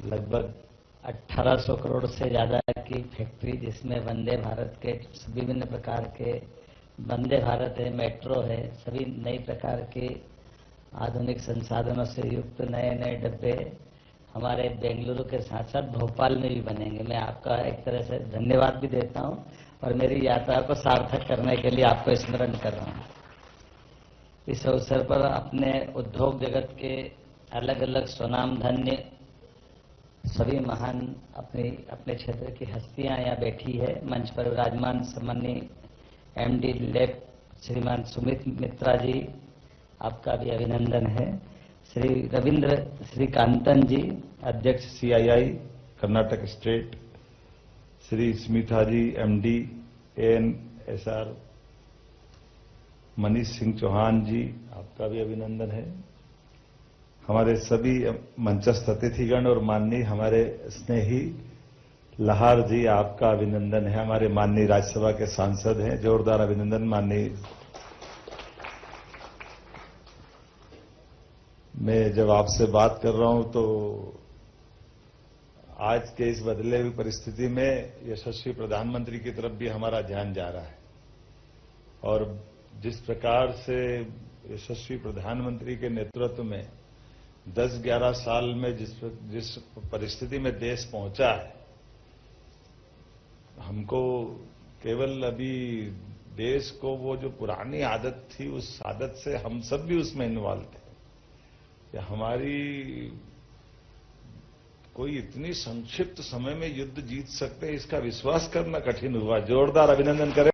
लगभग 1800 करोड़ से ज़्यादा की फैक्ट्री, जिसमें वंदे भारत के विभिन्न प्रकार के वंदे भारत है, मेट्रो है, सभी नई प्रकार के आधुनिक संसाधनों से युक्त नए नए डब्बे हमारे बेंगलुरु के साथ साथ भोपाल में भी बनेंगे। मैं आपका एक तरह से धन्यवाद भी देता हूं और मेरी यात्रा को सार्थक करने के लिए आपको स्मरण कर रहा हूं। इस अवसर पर अपने उद्योग जगत के अलग अलग स्वनामधन्य सभी महान अपने क्षेत्र की हस्तियां यहाँ बैठी है। मंच पर विराजमान सम्माननीय एमडी लैब श्रीमान सुमित मित्रा जी, आपका भी अभिनंदन है। श्री रविंद्र श्रीकांतन जी, अध्यक्ष CII कर्नाटक स्टेट, श्री स्मिता जी MD ANSR, मनीष सिंह चौहान जी, आपका भी अभिनंदन है। हमारे सभी मंचस्थ अतिथिगण और माननीय हमारे स्नेही लहार जी, आपका अभिनंदन है। हमारे माननीय राज्यसभा के सांसद हैं, जोरदार अभिनंदन। माननीय, मैं जब आपसे बात कर रहा हूं तो आज के इस बदले हुई परिस्थिति में यशस्वी प्रधानमंत्री की तरफ भी हमारा ध्यान जा रहा है और जिस प्रकार से यशस्वी प्रधानमंत्री के नेतृत्व में 10-11 साल में जिस परिस्थिति में देश पहुंचा है, हमको केवल अभी देश को वो जो पुरानी आदत थी, उस आदत से हम सब भी उसमें इन्वॉल्व थे कि हमारी कोई इतनी संक्षिप्त समय में युद्ध जीत सकते, इसका विश्वास करना कठिन हुआ। जोरदार अभिनंदन करें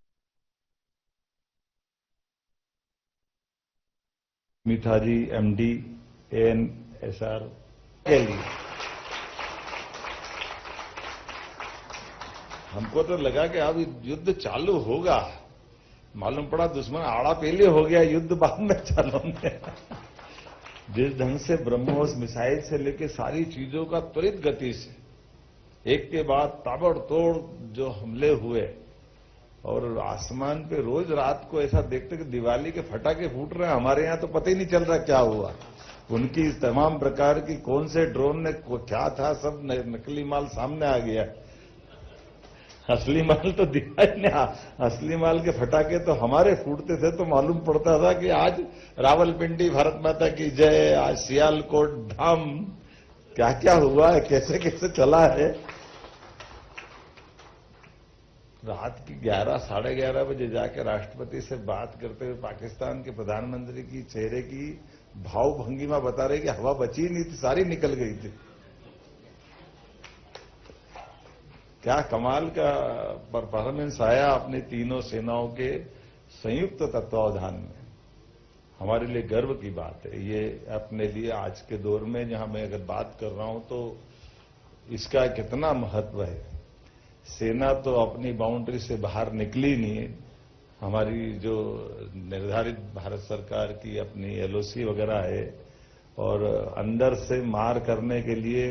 स्मिता जी MD ANSR के लिए। हमको तो लगा कि अब युद्ध चालू होगा, मालूम पड़ा दुश्मन आड़ा पहले हो गया, युद्ध बाद में चालू होने। जिस ढंग से ब्रह्मोस मिसाइल से लेकर सारी चीजों का त्वरित गति से एक के बाद ताबड़तोड़ जो हमले हुए और आसमान पे रोज रात को ऐसा देखते कि दिवाली के फटाके फूट रहे हैं। हमारे यहां तो पता ही नहीं चल रहा क्या हुआ। उनकी तमाम प्रकार की कौन से ड्रोन ने क्या था, सब नकली माल सामने आ गया। असली माल तो दिखाई नहीं। असली माल के फटाके तो हमारे फूटते थे तो मालूम पड़ता था कि आज रावलपिंडी भारत माता की जय, आज सियालकोट धाम, क्या क्या हुआ है, कैसे कैसे चला है। रात की 11-11:30 बजे जाकर राष्ट्रपति से बात करते हुए पाकिस्तान के प्रधानमंत्री की चेहरे की भाव भंगिमा बता रहे कि हवा बची नहीं थी, सारी निकल गई थी। क्या कमाल का परफॉर्मेंस आया अपनी तीनों सेनाओं के संयुक्त तत्वावधान में। हमारे लिए गर्व की बात है ये। अपने लिए आज के दौर में जहां मैं अगर बात कर रहा हूं तो इसका कितना महत्व है। सेना तो अपनी बाउंड्री से बाहर निकली नहीं है। हमारी जो निर्धारित भारत सरकार की अपनी LOC वगैरह है और अंदर से मार करने के लिए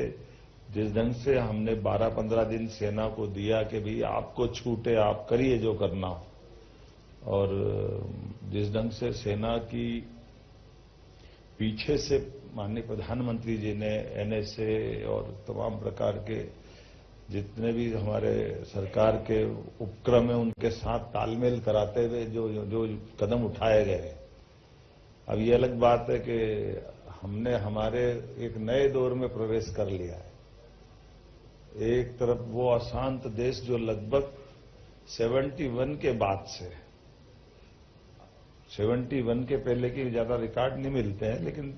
जिस ढंग से हमने 12-15 दिन सेना को दिया कि भाई आपको छूटे, आप करिए जो करना हो, और जिस ढंग से सेना की पीछे से माननीय प्रधानमंत्री जी ने NSA और तमाम प्रकार के जितने भी हमारे सरकार के उपक्रम है उनके साथ तालमेल कराते हुए जो कदम उठाए गए। अब ये अलग बात है कि हमने हमारे एक नए दौर में प्रवेश कर लिया है। एक तरफ वो अशांत देश जो लगभग 71 के बाद से, 71 के पहले की ज्यादा रिकॉर्ड नहीं मिलते हैं, लेकिन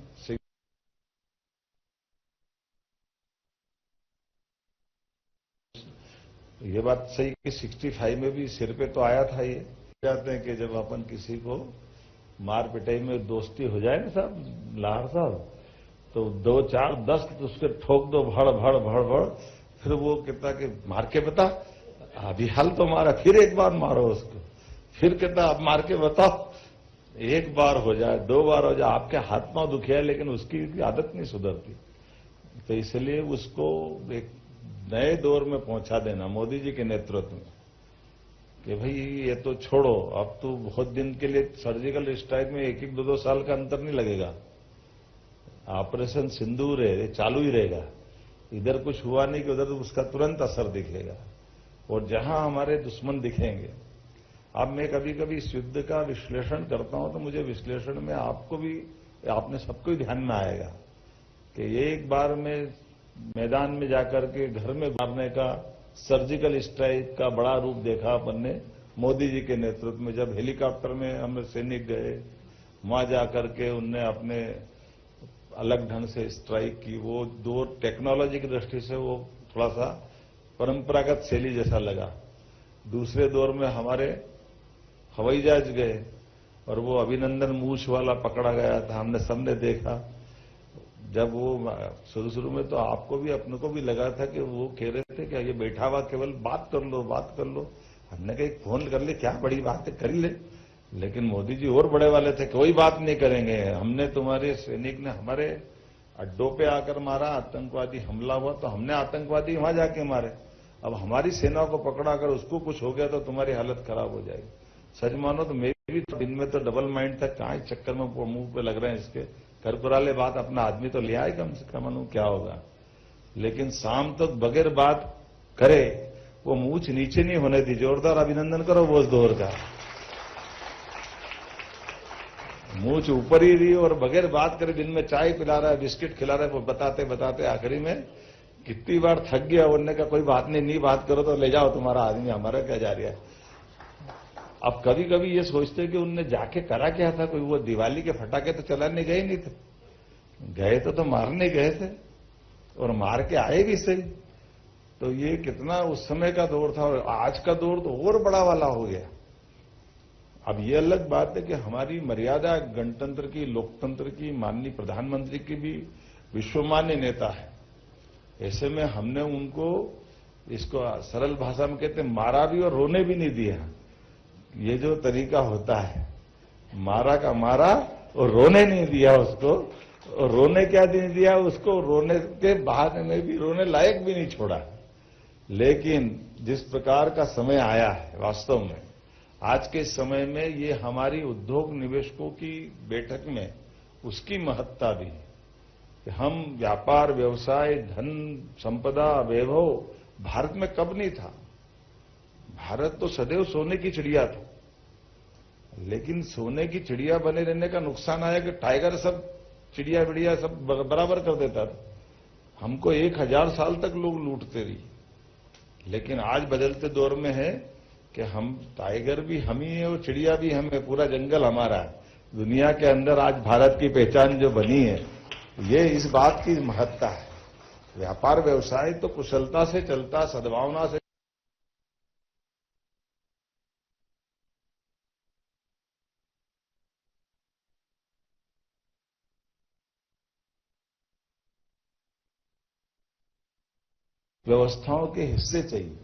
ये बात सही कि 65 में भी सिर पे तो आया था। ये कहते हैं कि जब अपन किसी को मार पिटाई में दोस्ती हो जाए ना साहब, लाहर साहब, तो 2-4-10 तो उसके ठोक दो भड़ भड़ भड़ भड़, फिर वो कहता कि मार के बता, अभी हाल तो मारा, फिर एक बार मारो उसको, फिर कहता अब मार के बताओ। एक बार हो जाए, 2 बार हो जाए, आपके हाथ पांव दुखे लेकिन उसकी आदत नहीं सुधरती। तो इसलिए उसको एक नए दौर में पहुंचा देना मोदी जी के नेतृत्व में कि भाई ये तो छोड़ो, अब तो बहुत दिन के लिए सर्जिकल स्ट्राइक में 1-2 साल का अंतर नहीं लगेगा। ऑपरेशन सिंदूर है, चालू ही रहेगा। इधर कुछ हुआ नहीं कि उधर उसका तुरंत असर दिखेगा। और जहां हमारे दुश्मन दिखेंगे, अब मैं कभी कभी इस युद्ध का विश्लेषण करता हूं तो मुझे विश्लेषण में आपको भी, आपने सबको ही ध्यान में आएगा कि एक बार में मैदान में जाकर के घर में मारने का सर्जिकल स्ट्राइक का बड़ा रूप देखा अपन ने मोदी जी के नेतृत्व में। जब हेलीकॉप्टर में हम सैनिक गए, वहां जाकर के उनने अपने अलग ढंग से स्ट्राइक की, वो दो टेक्नोलॉजी की दृष्टि से वो थोड़ा सा परंपरागत शैली जैसा लगा। दूसरे दौर में हमारे हवाई जहाज गए और वो अभिनंदन मूछ वाला पकड़ा गया था, हमने सबने देखा। जब वो शुरू में तो आपको भी अपने को भी लगा था कि वो कह रहे थे कि ये बैठा हुआ केवल बात कर लो बात कर लो। हमने कहा फोन कर ले, क्या बड़ी बात है, कर ले। लेकिन मोदी जी और बड़े वाले थे, कोई बात नहीं करेंगे, हमने तुम्हारे सैनिक ने हमारे अड्डों पे आकर मारा, आतंकवादी हमला हुआ तो हमने आतंकवादी वहां जाके मारे। अब हमारी सेना को पकड़ा, अगर उसको कुछ हो गया तो तुम्हारी हालत खराब हो जाएगी। सच मानो तो मैं भी दिन में तो डबल माइंड था, कहां चक्कर में मुंह पे लग रहे हैं इसके, करकुराले बात, अपना आदमी तो ले आए कम से कम, क्या होगा। लेकिन शाम तक बगैर बात करे वो मूछ नीचे नहीं होने दी। जोरदार अभिनंदन करो बोस दौर का। मूछ ऊपर ही रही और बगैर बात करे दिन में चाय पिला रहा है, बिस्किट खिला रहा है, वो बताते बताते आखिरी में कितनी बार थक गया। उन्होंने कहा कोई बात नहीं बात करो तो ले जाओ तुम्हारा आदमी, हमारा क्या जा रहा है। अब कभी कभी ये सोचते कि उनने जाके करा क्या था, कोई वो दिवाली के फटाके तो चलाने गए नहीं थे, गए तो मारने गए थे और मार के आए भी सही। तो ये कितना उस समय का दौर था और आज का दौर तो और बड़ा वाला हो गया। अब ये अलग बात है कि हमारी मर्यादा गणतंत्र की, लोकतंत्र की, माननीय प्रधानमंत्री की भी विश्वमान्य नेता है। ऐसे में हमने उनको, इसको सरल भाषा में कहते हैं, मारा भी और रोने भी नहीं दिया। ये जो तरीका होता है, मारा का मारा और रोने नहीं दिया उसको, और रोने क्या नहीं दिया उसको, रोने के बहाने में भी रोने लायक भी नहीं छोड़ा। लेकिन जिस प्रकार का समय आया है, वास्तव में आज के समय में ये हमारी उद्योग निवेशकों की बैठक में उसकी महत्ता भी है कि हम व्यापार, व्यवसाय, धन, संपदा, वैभव भारत में कब नहीं था। भारत तो सदैव सोने की चिड़िया था, लेकिन सोने की चिड़िया बने रहने का नुकसान आया कि टाइगर सब चिड़िया बिड़िया सब बराबर कर देता था। हमको 1000 साल तक लोग लूटते रही। लेकिन आज बदलते दौर में है कि हम टाइगर भी हम ही है और चिड़िया भी हम है, पूरा जंगल हमारा है। दुनिया के अंदर आज भारत की पहचान जो बनी है, ये इस बात की महत्ता है। व्यापार व्यवसाय तो कुशलता से चलता, सद्भावना से व्यवस्थाओं के हिस्से चाहिए।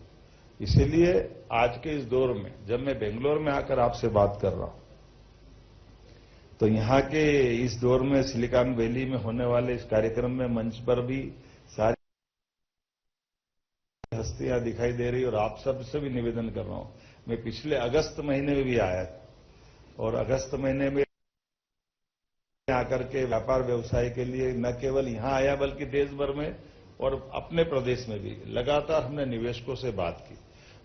इसीलिए आज के इस दौर में जब मैं बेंगलोर में आकर आपसे बात कर रहा हूं, तो यहां के इस दौर में सिलिकॉन वैली में होने वाले इस कार्यक्रम में मंच पर भी सारी हस्तियां दिखाई दे रही और आप सबसे भी निवेदन कर रहा हूं। मैं पिछले अगस्त महीने में भी आया था और अगस्त महीने में आकर के व्यापार व्यवसाय के लिए न केवल यहां आया बल्कि देश भर में और अपने प्रदेश में भी लगातार हमने निवेशकों से बात की।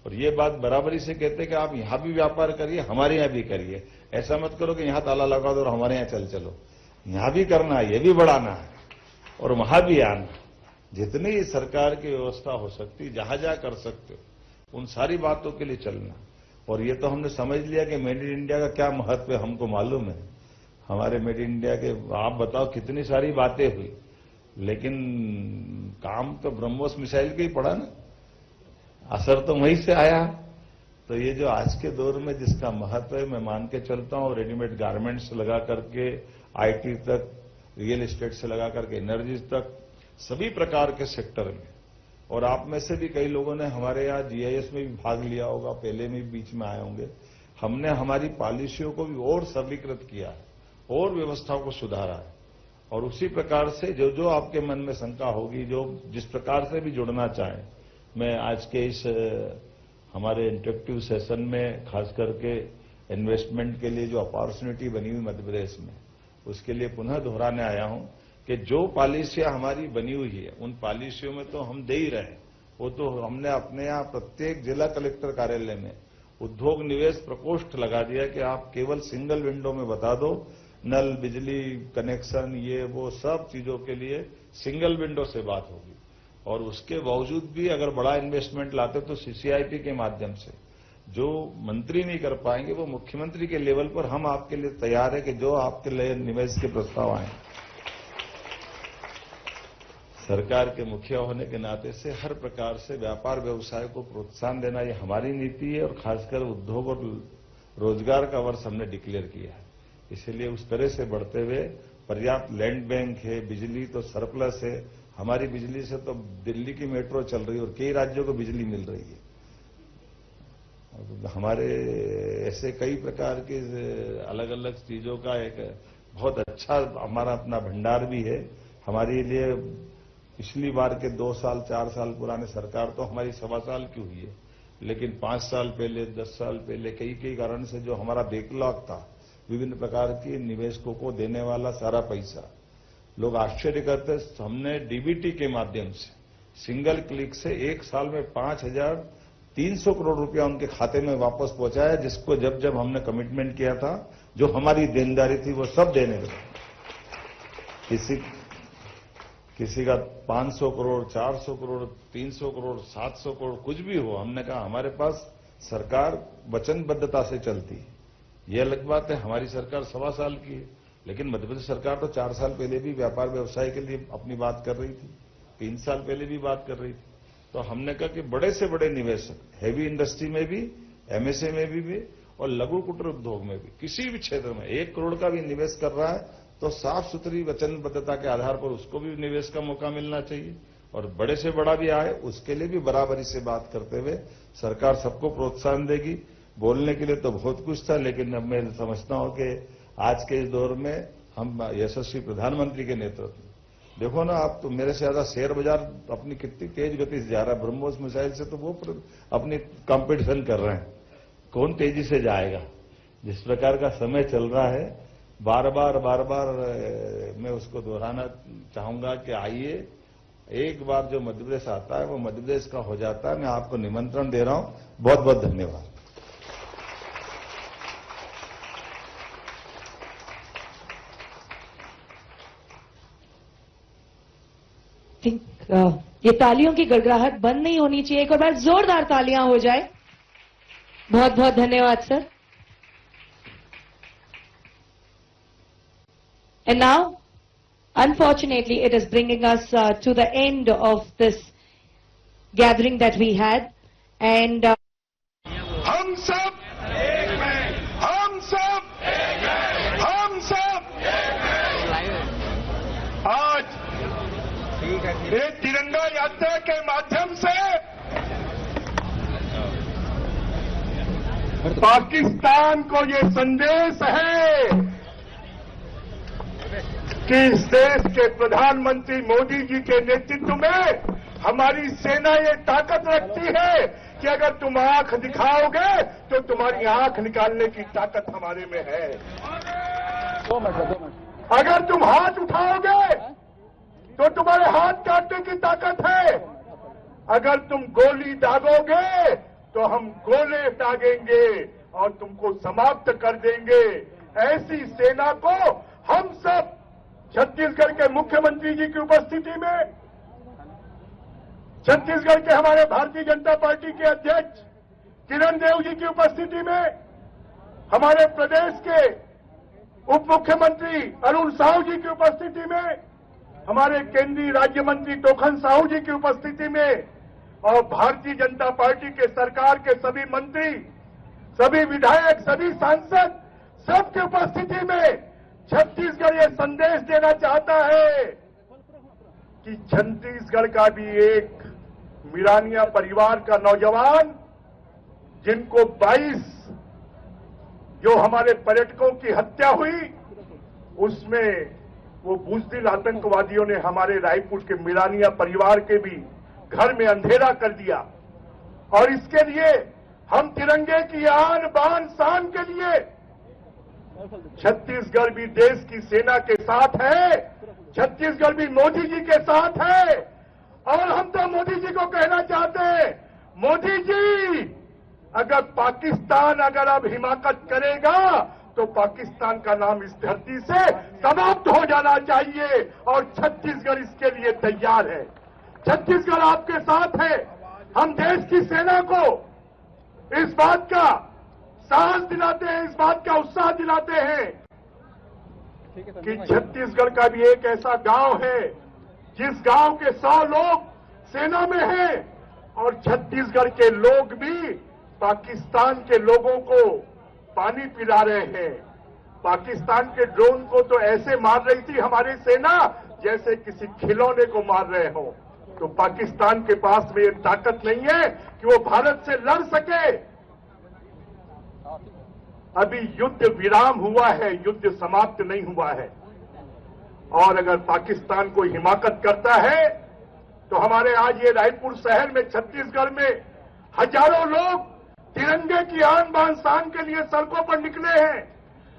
और ये बात बराबरी से कहते कि आप यहां भी व्यापार करिए, हमारे यहां भी करिए। ऐसा मत करो कि यहां ताला लगा दो और हमारे यहां चलो। यहां भी करना है, ये भी बढ़ाना है और वहां भी आना। जितनी सरकार की व्यवस्था हो सकती, जहां जहां कर सकते हो, उन सारी बातों के लिए चलना। और ये तो हमने समझ लिया कि मेड इन इंडिया का क्या महत्व है, हमको मालूम है। हमारे मेड इन इंडिया के आप बताओ कितनी सारी बातें हुई, लेकिन काम तो ब्रह्मोस मिसाइल के ही पड़ा ना, असर तो वहीं से आया। तो ये जो आज के दौर में जिसका महत्व है, मैं मान के चलता हूं, रेडीमेड गारमेंट्स लगा करके आईटी तक, रियल एस्टेट से लगा करके एनर्जी तक, सभी प्रकार के सेक्टर में। और आप में से भी कई लोगों ने हमारे यहां जीआईएस में भी भाग लिया होगा, पहले में बीच में आए होंगे। हमने हमारी पॉलिसियों को भी और सरलीकृत किया है और व्यवस्थाओं को सुधारा है। और उसी प्रकार से जो जो आपके मन में शंका होगी, जो जिस प्रकार से भी जुड़ना चाहें, मैं आज के इस हमारे इंटरेक्टिव सेशन में खास करके इन्वेस्टमेंट के लिए जो अपॉर्चुनिटी बनी हुई मध्य प्रदेश में, उसके लिए पुनः दोहराने आया हूं कि जो पॉलिसियां हमारी बनी हुई है उन पॉलिसियों में तो हम दे ही रहे हैं। वो तो हमने अपने यहाँ प्रत्येक जिला कलेक्टर कार्यालय में उद्योग निवेश प्रकोष्ठ लगा दिया कि आप केवल सिंगल विंडो में बता दो, नल, बिजली कनेक्शन, ये वो सब चीजों के लिए सिंगल विंडो से बात होगी। और उसके बावजूद भी अगर बड़ा इन्वेस्टमेंट लाते तो सीसीआईपी के माध्यम से जो मंत्री नहीं कर पाएंगे वो मुख्यमंत्री के लेवल पर हम आपके लिए तैयार है कि जो आपके लिए निवेश के प्रस्ताव आए। सरकार के मुखिया होने के नाते से हर प्रकार से व्यापार व्यवसाय को प्रोत्साहन देना ये हमारी नीति है और खासकर उद्योग और रोजगार का वर्ष हमने डिक्लेयर किया है। इसलिए उस तरह से बढ़ते हुए पर्याप्त लैंड बैंक है, बिजली तो सरप्लस है। हमारी बिजली से तो दिल्ली की मेट्रो चल रही है और कई राज्यों को बिजली मिल रही है। हमारे ऐसे कई प्रकार की अलग अलग चीजों का एक बहुत अच्छा हमारा अपना भंडार भी है। हमारे लिए पिछली बार के 2 साल 4 साल पुराने सरकार तो हमारी 1.25 साल की हुई है, लेकिन 5 साल पहले 10 साल पहले कई कारण से जो हमारा बैकलॉग था, विभिन्न प्रकार की निवेशकों को देने वाला सारा पैसा, लोग आश्चर्य करते, हमने डीबीटी के माध्यम से सिंगल क्लिक से 1 साल में 5,300 करोड़ रुपया उनके खाते में वापस पहुंचाया, जिसको जब जब हमने कमिटमेंट किया था, जो हमारी देनदारी थी वो सब देने लगे। किसी का 500 करोड़, 400 करोड़, 300 करोड़, 700 करोड़, कुछ भी हो, हमने कहा हमारे पास सरकार वचनबद्धता से चलती है। ये अलग बात है, हमारी सरकार 1.25 साल की है, लेकिन मध्य प्रदेश सरकार तो 4 साल पहले भी व्यापार व्यवसाय के लिए अपनी बात कर रही थी, 3 साल पहले भी बात कर रही थी। तो हमने कहा कि बड़े से बड़े निवेशक, हैवी इंडस्ट्री में भी, एमएसएमई में भी और लघु कुटीर उद्योग में भी, किसी भी क्षेत्र में 1 करोड़ का भी निवेश कर रहा है तो साफ सुथरी वचनबद्धता के आधार पर उसको भी निवेश का मौका मिलना चाहिए। और बड़े से बड़ा भी आए उसके लिए भी बराबरी से बात करते हुए सरकार सबको प्रोत्साहन देगी। बोलने के लिए तो बहुत कुछ था, लेकिन अब मैं समझता हूं कि आज के इस दौर में हम यशस्वी प्रधानमंत्री के नेतृत्व में, देखो ना आप तो मेरे से ज्यादा शेयर बाजार अपनी कितनी तेज गति से जा रहा है। ब्रह्मोस मिसाइल से तो वो अपनी कंपटीशन कर रहे हैं, कौन तेजी से जाएगा। जिस प्रकार का समय चल रहा है, बार बार मैं उसको दोहराना चाहूंगा कि आइए, एक बार जो मध्य प्रदेश आता है वो मध्य प्रदेश का हो जाता है। मैं आपको निमंत्रण दे रहा हूं। बहुत बहुत धन्यवाद। ये तालियों की गड़गड़ाहट बंद नहीं होनी चाहिए। एक और बार जोरदार तालियां हो जाए। बहुत बहुत धन्यवाद sir. And now, unfortunately, it is bringing us to the end of this gathering that we had. And हम सब एक हैं, हम सब एक हैं, हम सब एक हैं। आज ये तिरंगा यात्रा के माध्यम से पाकिस्तान को ये संदेश है कि इस देश के प्रधानमंत्री मोदी जी के नेतृत्व में हमारी सेना ये ताकत रखती है कि अगर तुम आंख दिखाओगे तो तुम्हारी आंख निकालने की ताकत हमारे में है। अगर तुम हाथ उठाओगे तो तुम्हारे हाथ काटने की ताकत है। अगर तुम गोली दागोगे तो हम गोले दागेंगे और तुमको समाप्त कर देंगे। ऐसी सेना को हम सब छत्तीसगढ़ के मुख्यमंत्री जी की उपस्थिति में, छत्तीसगढ़ के हमारे भारतीय जनता पार्टी के अध्यक्ष किरण देव जी की उपस्थिति में, हमारे प्रदेश के उप मुख्यमंत्री अरुण साहू जी की उपस्थिति में, हमारे केंद्रीय राज्य मंत्री टोखन साहू जी की उपस्थिति में और भारतीय जनता पार्टी के सरकार के सभी मंत्री, सभी विधायक, सभी सांसद, सबकी उपस्थिति में छत्तीसगढ़ ये संदेश देना चाहता है कि छत्तीसगढ़ का भी एक मिरानिया परिवार का नौजवान, जिनको 22 जो हमारे पर्यटकों की हत्या हुई, उसमें वो बुजदिल आतंकवादियों ने हमारे रायपुर के मिरानिया परिवार के भी घर में अंधेरा कर दिया। और इसके लिए हम तिरंगे की आन बान शान के लिए छत्तीसगढ़ भी देश की सेना के साथ है। छत्तीसगढ़ भी मोदी जी के साथ है। और हम तो मोदी जी को कहना चाहते हैं, मोदी जी अगर पाकिस्तान अगर अब हिमाकत करेगा तो पाकिस्तान का नाम इस धरती से समाप्त हो जाना चाहिए और छत्तीसगढ़ इसके लिए तैयार है। छत्तीसगढ़ आपके साथ है। हम देश की सेना को इस बात का साहस दिलाते हैं, इस बात का उत्साह दिलाते हैं कि छत्तीसगढ़ का भी एक ऐसा गांव है जिस गांव के 100 लोग सेना में हैं और छत्तीसगढ़ के लोग भी पाकिस्तान के लोगों को पानी पिला रहे हैं। पाकिस्तान के ड्रोन को तो ऐसे मार रही थी हमारी सेना जैसे किसी खिलौने को मार रहे हो। तो पाकिस्तान के पास में ये ताकत नहीं है कि वो भारत से लड़ सके। अभी युद्ध विराम हुआ है, युद्ध समाप्त नहीं हुआ है। और अगर पाकिस्तान को हिमाकत करता है तो हमारे आज ये रायपुर शहर में, छत्तीसगढ़ में हजारों लोग तिरंगे की आन बान शान के लिए सड़कों पर निकले हैं।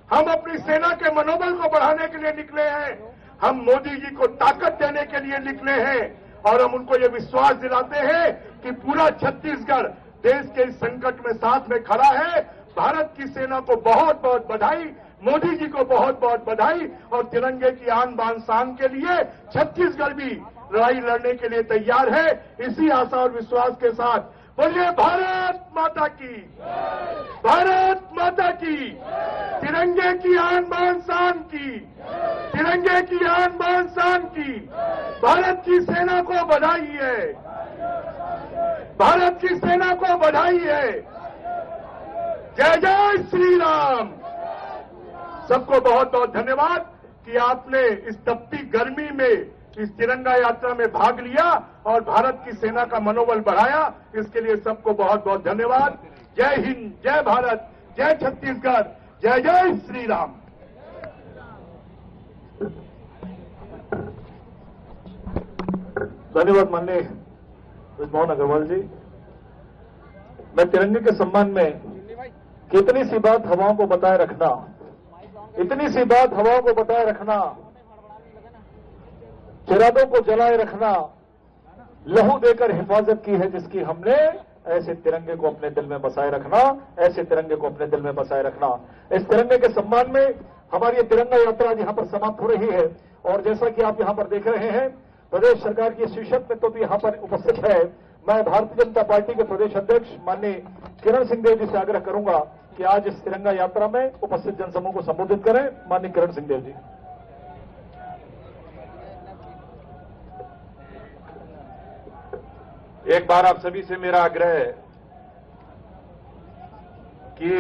हम अपनी सेना के मनोबल को बढ़ाने के लिए निकले हैं। हम मोदी जी को ताकत देने के लिए निकले हैं और हम उनको ये विश्वास दिलाते हैं कि पूरा छत्तीसगढ़ देश के इस संकट में साथ में खड़ा है। भारत की सेना को बहुत बहुत बधाई, मोदी जी को बहुत बहुत बधाई। और तिरंगे की आन बान शान के लिए छत्तीसगढ़ भी लड़ाई लड़ने के लिए तैयार है। इसी आशा और विश्वास के साथ बोलिए भारत माता की, भारत माता की, तिरंगे की आन बान शान की, तिरंगे की आन बान शान की। भारत की सेना को बधाई है, भारत की सेना को बधाई है। जय जय श्री राम। सबको बहुत बहुत धन्यवाद कि आपने इस तपती गर्मी में इस तिरंगा यात्रा में भाग लिया और भारत की सेना का मनोबल बढ़ाया। इसके लिए सबको बहुत बहुत धन्यवाद। जय हिंद, जय भारत, जय छत्तीसगढ़, जय जय श्री राम। धन्यवाद माननीय ब्रिजमोहन अग्रवाल जी। मैं तिरंगे के सम्मान में कितनी सी बात हवाओं को बताए रखना, इतनी सी बात हवाओं को बताए रखना, चिरागों को जलाए रखना, लहू देकर हिफाजत की है जिसकी हमने। ऐसे तिरंगे को अपने दिल में बसाए रखना, ऐसे तिरंगे को अपने दिल में बसाए रखना। इस तिरंगे के सम्मान में हमारी ये तिरंगा यात्रा आज यहां पर समाप्त हो रही है। और जैसा कि आप यहां पर देख रहे हैं, प्रदेश सरकार की शीर्षक में तो भी यहां पर उपस्थित है। मैं भारतीय जनता पार्टी के प्रदेश अध्यक्ष माननीय किरण सिंहदेव जी से आग्रह करूंगा कि आज इस तिरंगा यात्रा में उपस्थित जनसमूह को संबोधित करें। माननीय किरण सिंहदेव जी। एक बार आप सभी से मेरा आग्रह है कि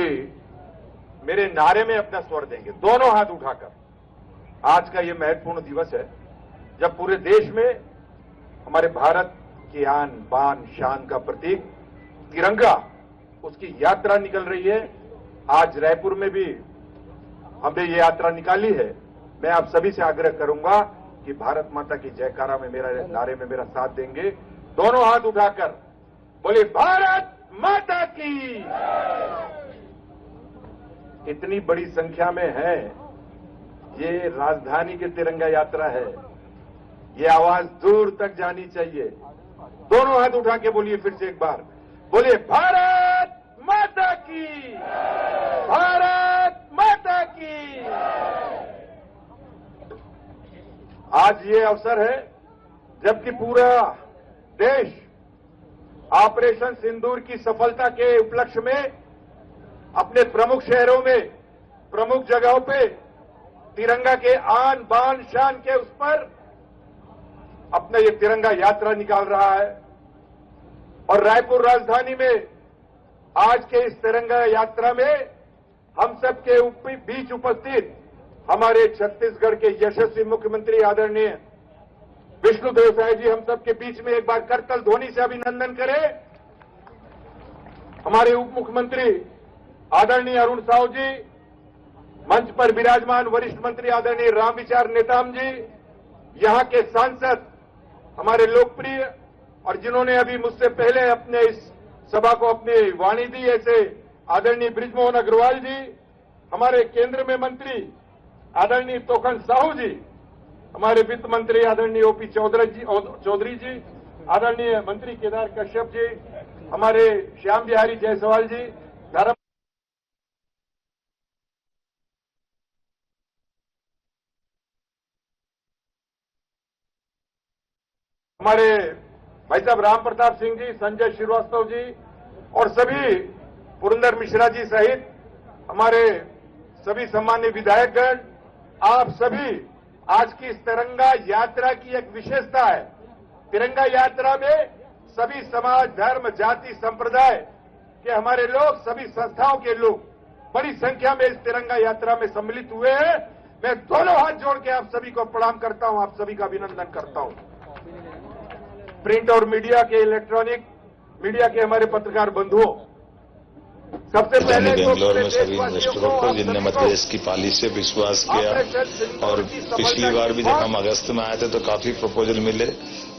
मेरे नारे में अपना स्वर देंगे, दोनों हाथ उठाकर। आज का यह महत्वपूर्ण दिवस है जब पूरे देश में हमारे भारत की आन बान शान का प्रतीक तिरंगा, उसकी यात्रा निकल रही है। आज रायपुर में भी हमने ये यात्रा निकाली है। मैं आप सभी से आग्रह करूंगा कि भारत माता की जयकारा में मेरा नारे में मेरा साथ देंगे। दोनों हाथ उठाकर बोले भारत माता की। इतनी बड़ी संख्या में है, ये राजधानी की तिरंगा यात्रा है। ये आवाज दूर तक जानी चाहिए। दोनों हाथ उठा के बोलिए फिर से एक बार, बोलिए भारत माता की, भारत माता की। आज ये अवसर है जबकि पूरा देश ऑपरेशन सिंदूर की सफलता के उपलक्ष्य में अपने प्रमुख शहरों में, प्रमुख जगहों पे तिरंगा के आन बान शान के उस पर अपना ये तिरंगा यात्रा निकाल रहा है। और रायपुर राजधानी में आज के इस तिरंगा यात्रा में हम सबके बीच उपस्थित हमारे छत्तीसगढ़ के यशस्वी मुख्यमंत्री आदरणीय विष्णुदेव साय जी हम सबके बीच में एक बार करतल ध्वनि से अभिनंदन करें। हमारे उप मुख्यमंत्री आदरणीय अरुण साहू जी, मंच पर विराजमान वरिष्ठ मंत्री आदरणीय रामविचार नेताम जी, यहां के सांसद हमारे लोकप्रिय और जिन्होंने अभी मुझसे पहले अपने इस सभा को अपनी वाणी दी, ऐसे आदरणीय ब्रिजमोहन अग्रवाल जी, हमारे केंद्र में मंत्री आदरणीय तोखन साहू जी, हमारे वित्त मंत्री आदरणीय ओपी चौधरी जी, आदरणीय मंत्री केदार कश्यप जी, हमारे श्याम बिहारी जायसवाल जी, धर्म हमारे भाई साहब राम प्रताप सिंह जी, संजय श्रीवास्तव जी और सभी पुरंदर मिश्रा जी सहित हमारे सभी सम्मानित विधायकगण, आप सभी आज की इस तिरंगा यात्रा की एक विशेषता है। तिरंगा यात्रा में सभी समाज, धर्म, जाति, संप्रदाय के हमारे लोग, सभी संस्थाओं के लोग बड़ी संख्या में इस तिरंगा यात्रा में सम्मिलित हुए हैं। मैं दोनों हाथ जोड़ के आप सभी को प्रणाम करता हूं, आप सभी का अभिनंदन करता हूं। प्रिंट और मीडिया के, इलेक्ट्रॉनिक मीडिया के हमारे पत्रकार बंधुओं, सबसे पहले बेंगलोर में सभी इन्वेस्टरों को जिनने मध्य प्रदेश की पॉलिसी से विश्वास किया, और पिछली बार भी जब हम अगस्त में आए थे तो काफी प्रपोजल मिले,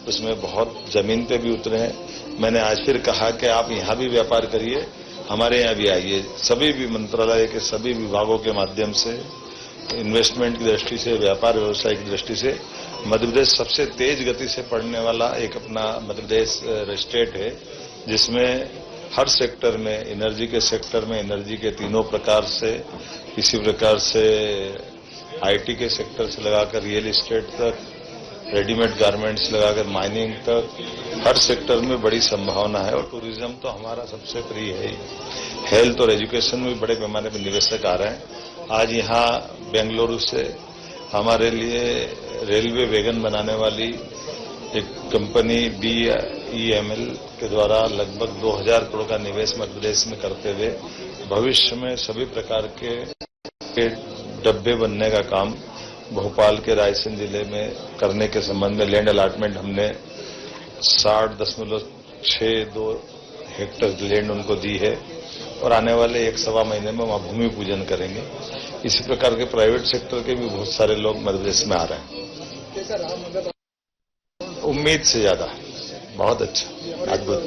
उसमें बहुत जमीन पे भी उतरे हैं। मैंने आज फिर कहा कि आप यहां भी व्यापार करिए, हमारे यहां भी आइए। सभी भी मंत्रालय के सभी विभागों के माध्यम से, इन्वेस्टमेंट की दृष्टि से, व्यापार व्यवसाय की दृष्टि से मध्य प्रदेश सबसे तेज गति से बढ़ने वाला एक अपना मध्य प्रदेश स्टेट है, जिसमें हर सेक्टर में, एनर्जी के सेक्टर में, एनर्जी के तीनों प्रकार से, इसी प्रकार से आईटी के सेक्टर से लगाकर रियल एस्टेट तक, रेडीमेड गारमेंट्स लगाकर माइनिंग तक, हर सेक्टर में बड़ी संभावना है। और टूरिज्म तो हमारा सबसे प्रिय है ही। हेल्थ और एजुकेशन में बड़े पैमाने पर निवेशक आ रहे हैं। आज यहाँ बेंगलुरु से हमारे लिए रेलवे वैगन बनाने वाली एक कंपनी BEML के द्वारा लगभग 2000 करोड़ का निवेश मध्य प्रदेश में करते हुए भविष्य में सभी प्रकार के डब्बे बनने का काम भोपाल के रायसेन जिले में करने के संबंध में लैंड अलॉटमेंट हमने 60.62 हेक्टेयर लैंड उनको दी है, और आने वाले 1-1.25 महीने में वहां भूमि पूजन करेंगे। इसी प्रकार के प्राइवेट सेक्टर के भी बहुत सारे लोग मध्य प्रदेश में आ रहे हैं। उम्मीद से ज्यादा बहुत अच्छा, अद्भुत।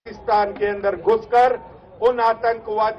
पाकिस्तान के अंदर घुसकर उन आतंकवादी